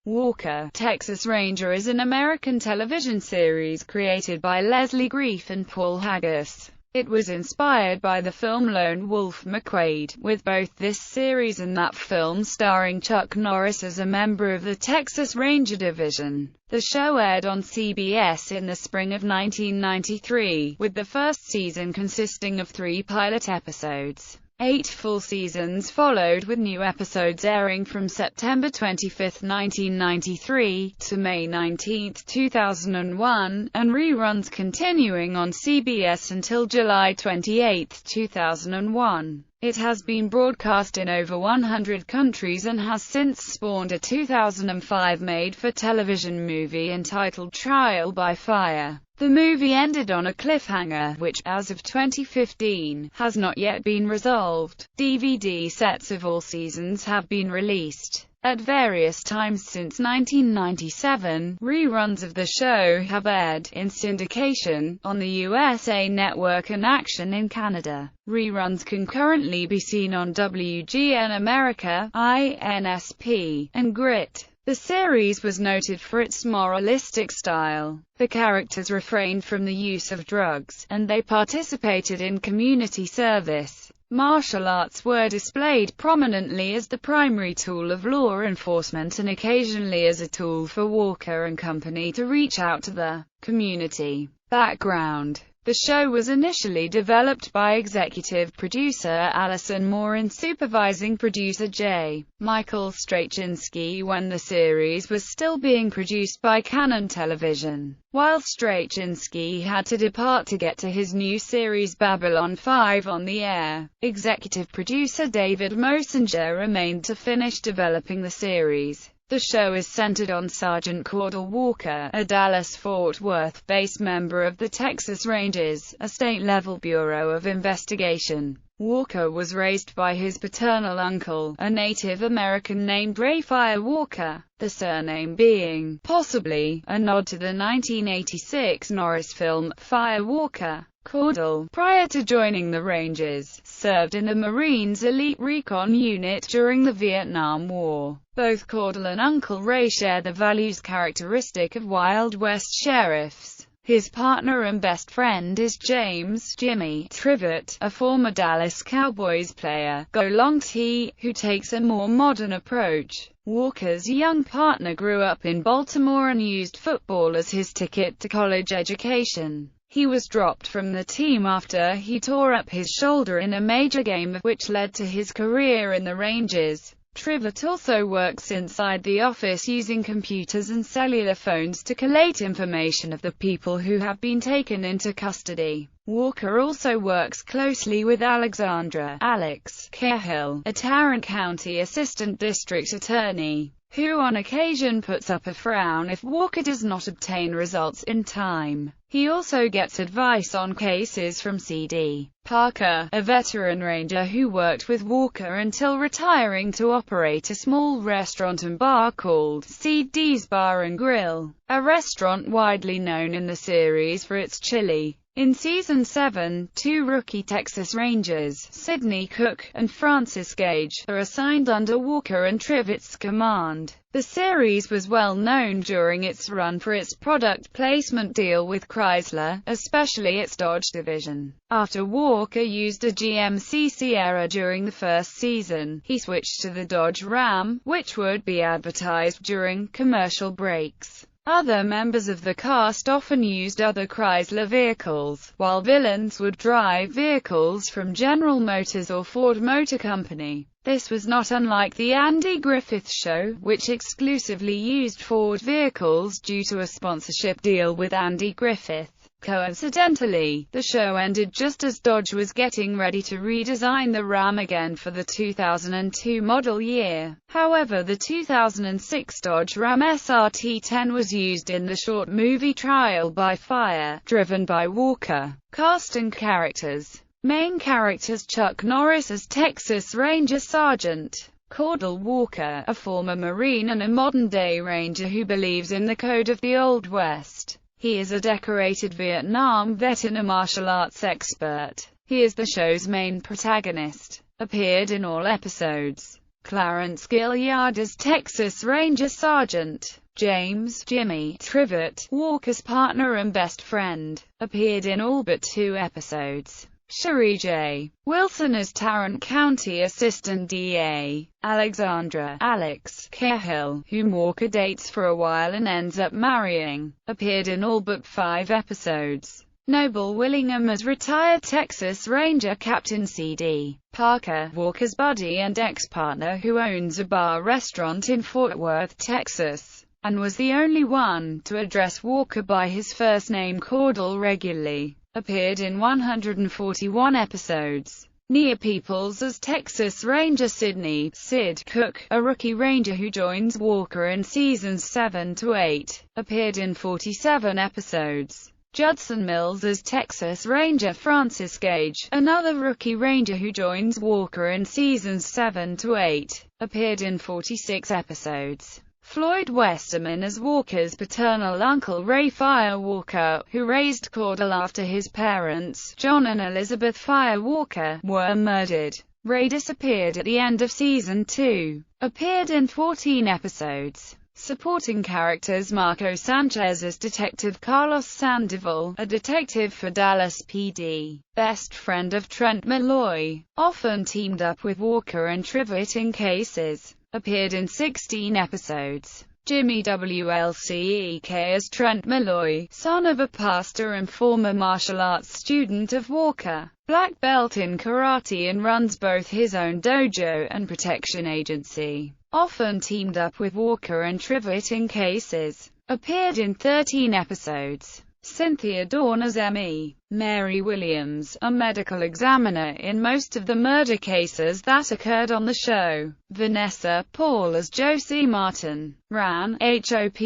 Walker, Texas Ranger is an American television series created by Leslie Greif and Paul Haggis. It was inspired by the film Lone Wolf McQuade, with both this series and that film starring Chuck Norris as a member of the Texas Ranger Division. The show aired on CBS in the spring of 1993, with the first season consisting of 3 pilot episodes. 8 full seasons followed, with new episodes airing from September 25, 1993, to May 19, 2001, and reruns continuing on CBS until July 28, 2001. It has been broadcast in over 100 countries and has since spawned a 2005 made-for-television movie entitled Trial by Fire. The movie ended on a cliffhanger, which, as of 2015, has not yet been resolved. DVD sets of all seasons have been released. At various times since 1997, reruns of the show have aired, in syndication, on the USA Network and Action in Canada. Reruns can currently be seen on WGN America, INSP, and Grit. The series was noted for its moralistic style. The characters refrained from the use of drugs, and they participated in community service. Martial arts were displayed prominently as the primary tool of law enforcement and occasionally as a tool for Walker and company to reach out to the community. Background: the show was initially developed by executive producer Allison Moore and supervising producer J. Michael Straczynski when the series was still being produced by Canon Television. While Straczynski had to depart to get to his new series Babylon 5 on the air, executive producer David Mosinger remained to finish developing the series. The show is centered on Sergeant Cordell Walker, a Dallas-Fort Worth-based member of the Texas Rangers, a state-level Bureau of Investigation. Walker was raised by his paternal uncle, a Native American named Ray Fire Walker, the surname being, possibly, a nod to the 1986 Norris film, Fire Walker. Cordell, prior to joining the Rangers, served in the Marines' Elite Recon Unit during the Vietnam War. Both Cordell and Uncle Ray share the values characteristic of Wild West sheriffs. His partner and best friend is James "Jimmy" Trivett, a former Dallas Cowboys player, Go Long T, who takes a more modern approach. Walker's young partner grew up in Baltimore and used football as his ticket to college education. He was dropped from the team after he tore up his shoulder in a major game, which led to his career in the Rangers. Trivett also works inside the office using computers and cellular phones to collate information of the people who have been taken into custody. Walker also works closely with Alexandra "Alex" Cahill, a Tarrant County Assistant District Attorney, who on occasion puts up a frown if Walker does not obtain results in time. He also gets advice on cases from C.D. Parker, a veteran ranger who worked with Walker until retiring to operate a small restaurant and bar called C.D.'s Bar and Grill, a restaurant widely known in the series for its chili. In Season 7, 2 rookie Texas Rangers, Sidney Cook and Francis Gage, are assigned under Walker and Trivett's command. The series was well known during its run for its product placement deal with Chrysler, especially its Dodge division. After Walker used a GMC Sierra during the first season, he switched to the Dodge Ram, which would be advertised during commercial breaks. Other members of the cast often used other Chrysler vehicles, while villains would drive vehicles from General Motors or Ford Motor Company. This was not unlike the Andy Griffith Show, which exclusively used Ford vehicles due to a sponsorship deal with Andy Griffith. Coincidentally, the show ended just as Dodge was getting ready to redesign the Ram again for the 2002 model year. However, the 2006 Dodge Ram SRT-10 was used in the short movie Trial by Fire, driven by Walker. Cast and characters. Main characters: Chuck Norris as Texas Ranger Sergeant Cordell Walker, a former Marine and a modern-day Ranger who believes in the code of the Old West. He is a decorated Vietnam vet and a martial arts expert. He is the show's main protagonist. Appeared in all episodes. Clarence Gilliard as Texas Ranger Sergeant James "Jimmy" Trivett, Walker's partner and best friend, appeared in all but 2 episodes. Sherry J. Wilson as Tarrant County Assistant DA. Alexandra "Alex" Cahill, whom Walker dates for a while and ends up marrying, appeared in all but 5 episodes. Noble Willingham as retired Texas Ranger Captain C.D. Parker, Walker's buddy and ex-partner who owns a bar-restaurant in Fort Worth, Texas, and was the only one to address Walker by his first name Cordell regularly, appeared in 141 episodes. Nia Peoples as Texas Ranger Sidney "Sid" Cook, a rookie ranger who joins Walker in seasons 7 to 8, appeared in 47 episodes. Judson Mills as Texas Ranger Francis Gage, another rookie ranger who joins Walker in seasons 7 to 8, appeared in 46 episodes. Floyd Westerman as Walker's paternal uncle Ray Fire Walker, who raised Cordell after his parents, John and Elizabeth Fire Walker, were murdered. Ray disappeared at the end of season 2, appeared in 14 episodes. Supporting characters: Marco Sanchez as Detective Carlos Sandoval, a detective for Dallas PD, best friend of Trent Malloy, often teamed up with Walker and Trivett in cases, appeared in 16 episodes. Jimmy WLCEK as Trent Malloy, son of a pastor and former martial arts student of Walker, black belt in karate and runs both his own dojo and protection agency. Often teamed up with Walker and Trivett in cases, appeared in 13 episodes. Cynthia Dawn as Emmy. Mary Williams, a medical examiner in most of the murder cases that occurred on the show. Vanessa Paul as Josie Martin. Ran, HOP,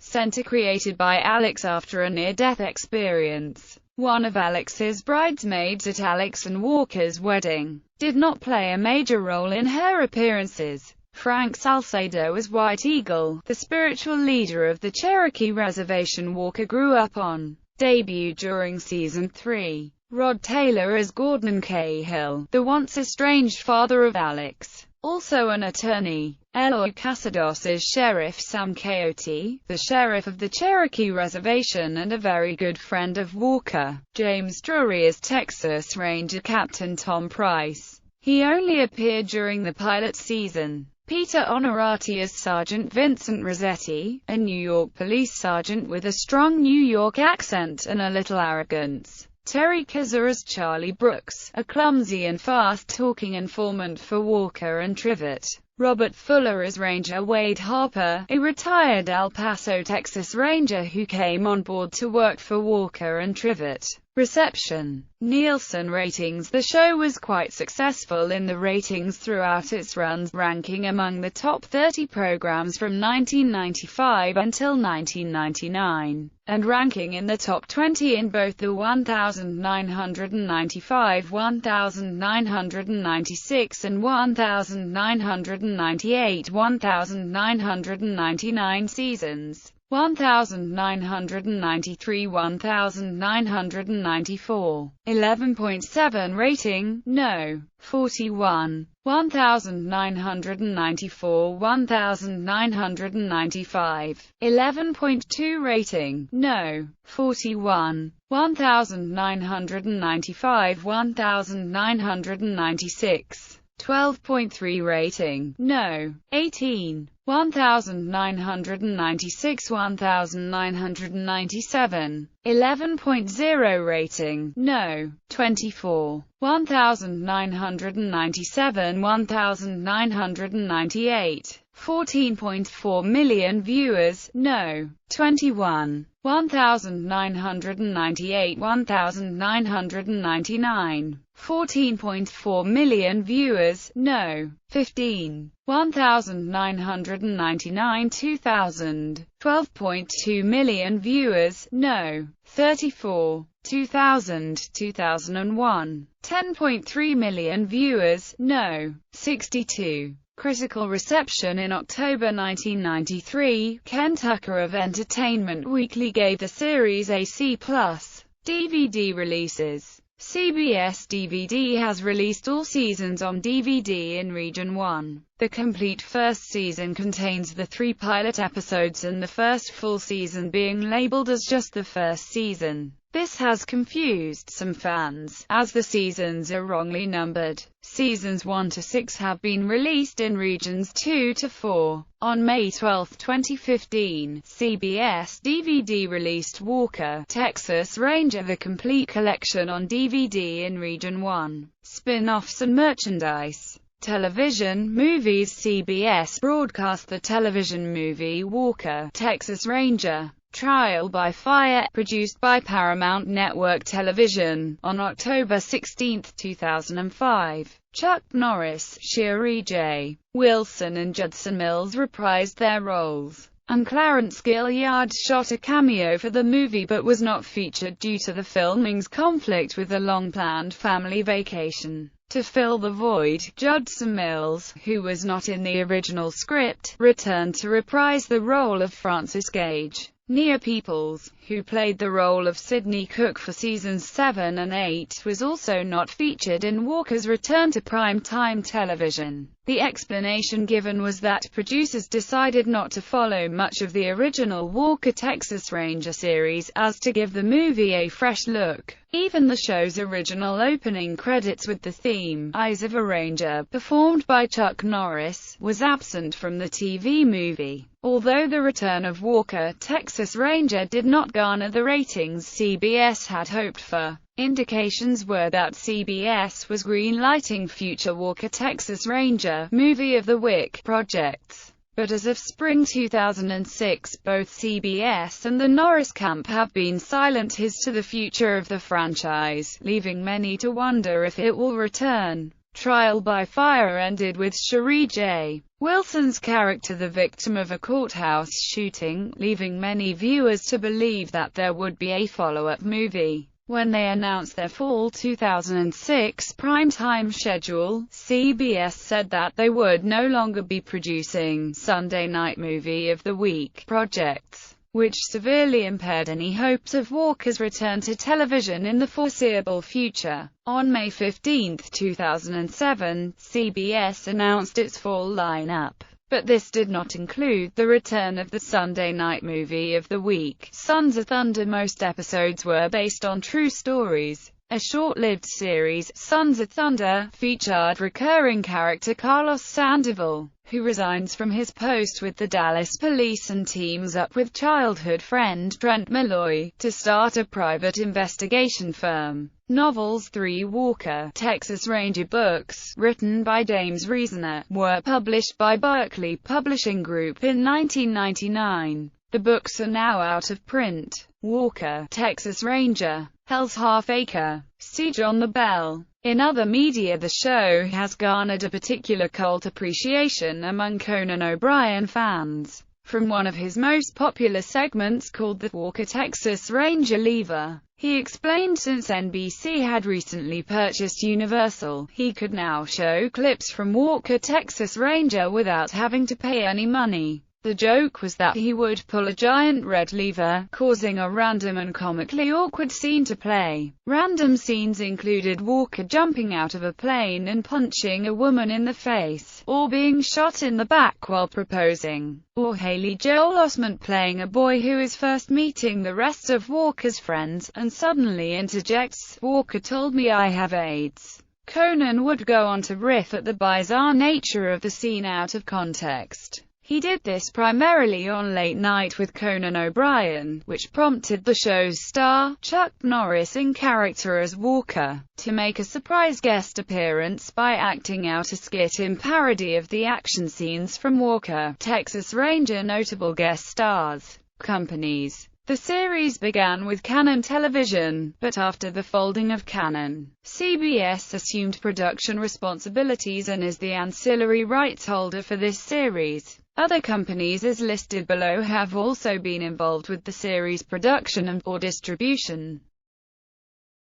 Center created by Alex after a near-death experience. One of Alex's bridesmaids at Alex and Walker's wedding. Did not play a major role in her appearances. Frank Salcedo as White Eagle, the spiritual leader of the Cherokee Reservation Walker grew up on. Debuted during season 3. Rod Taylor as Gordon Cahill, the once estranged father of Alex, also an attorney. Eloy Casados as Sheriff Sam Coyote, the sheriff of the Cherokee Reservation and a very good friend of Walker. James Drury as Texas Ranger Captain Tom Price. He only appeared during the pilot season. Peter Onorati as Sergeant Vincent Rossetti, a New York police sergeant with a strong New York accent and a little arrogance. Terry Kazar as Charlie Brooks, a clumsy and fast-talking informant for Walker and Trivett. Robert Fuller as Ranger Wade Harper, a retired El Paso, Texas Ranger who came on board to work for Walker and Trivett. Reception. Nielsen ratings. The show was quite successful in the ratings throughout its runs, ranking among the top 30 programs from 1995 until 1999, and ranking in the top 20 in both the 1995, 1996 and 1998, 1999 seasons. 1993, 1994, 11.7 rating, no, 41, 1994, 1995, 11.2 rating, no, 41, 1995, 1996, 12.3 rating, no, 18, 1996, 1997, 11.0 rating, no, 24, 1997, 1998, 14.4 million viewers, no, 21, 1998, 1999, 14.4 million viewers, no, 15, 1999, 2000, 12.2 million viewers, no, 34, 2000, 2001, 10.3 million viewers, no, 62. Critical reception. In October 1993, Ken Tucker of Entertainment Weekly gave the series a C+. DVD releases. CBS DVD has released all seasons on DVD in Region 1. The The complete first season contains the 3 pilot episodes and the first full season being labeled as just the first season. This has confused some fans, as the seasons are wrongly numbered. Seasons 1 to 6 have been released in regions 2 to 4. On May 12, 2015, CBS DVD released Walker, Texas Ranger the complete collection on DVD in Region 1. Spin-offs and merchandise. Television movies. CBS broadcast the television movie Walker, Texas Ranger. Trial by Fire, produced by Paramount Network Television, on October 16, 2005. Chuck Norris, Cherie J. Wilson and Judson Mills reprised their roles, and Clarence Gilliard shot a cameo for the movie but was not featured due to the filming's conflict with a long-planned family vacation. To fill the void, Judson Mills, who was not in the original script, returned to reprise the role of Francis Gage. Nia Peoples, who played the role of Sidney Cook for seasons 7 and 8, was also not featured in Walker's return to prime-time television. The explanation given was that producers decided not to follow much of the original Walker Texas Ranger series, as to give the movie a fresh look. Even the show's original opening credits with the theme, Eyes of a Ranger, performed by Chuck Norris, was absent from the TV movie. Although the return of Walker, Texas Ranger did not garner the ratings CBS had hoped for, indications were that CBS was green-lighting future Walker Texas Ranger movie of the Wick projects. But as of spring 2006, both CBS and the Norris camp have been silent as to the future of the franchise, leaving many to wonder if it will return. Trial by Fire ended with Cherie J. Wilson's character the victim of a courthouse shooting, leaving many viewers to believe that there would be a follow-up movie. When they announced their fall 2006 primetime schedule, CBS said that they would no longer be producing Sunday Night Movie of the Week projects, which severely impaired any hopes of Walker's return to television in the foreseeable future. On May 15, 2007, CBS announced its fall lineup, but this did not include the return of the Sunday Night Movie of the Week, Sons of Thunder. Most episodes were based on true stories. A short-lived series, Sons of Thunder, featured recurring character Carlos Sandoval, who resigns from his post with the Dallas Police and teams up with childhood friend Trent Malloy to start a private investigation firm. Novels. 3 Walker, Texas Ranger books, written by James Reasoner, were published by Berkeley Publishing Group in 1999. The books are now out of print. Walker, Texas Ranger, Hell's Half Acre, Siege on the Bell. In other media, the show has garnered a particular cult appreciation among Conan O'Brien fans. From one of his most popular segments called the Walker Texas Ranger Lever, he explained since NBC had recently purchased Universal, he could now show clips from Walker Texas Ranger without having to pay any money. The joke was that he would pull a giant red lever, causing a random and comically awkward scene to play. Random scenes included Walker jumping out of a plane and punching a woman in the face, or being shot in the back while proposing, or Haley Joel Osment playing a boy who is first meeting the rest of Walker's friends, and suddenly interjects, "Walker told me I have AIDS." Conan would go on to riff at the bizarre nature of the scene out of context. He did this primarily on Late Night with Conan O'Brien, which prompted the show's star, Chuck Norris in character as Walker, to make a surprise guest appearance by acting out a skit in parody of the action scenes from Walker, Texas Ranger. Notable guest stars. Companies. The series began with Canon Television, but after the folding of Canon, CBS assumed production responsibilities and is the ancillary rights holder for this series. Other companies as listed below have also been involved with the series' production and/or distribution.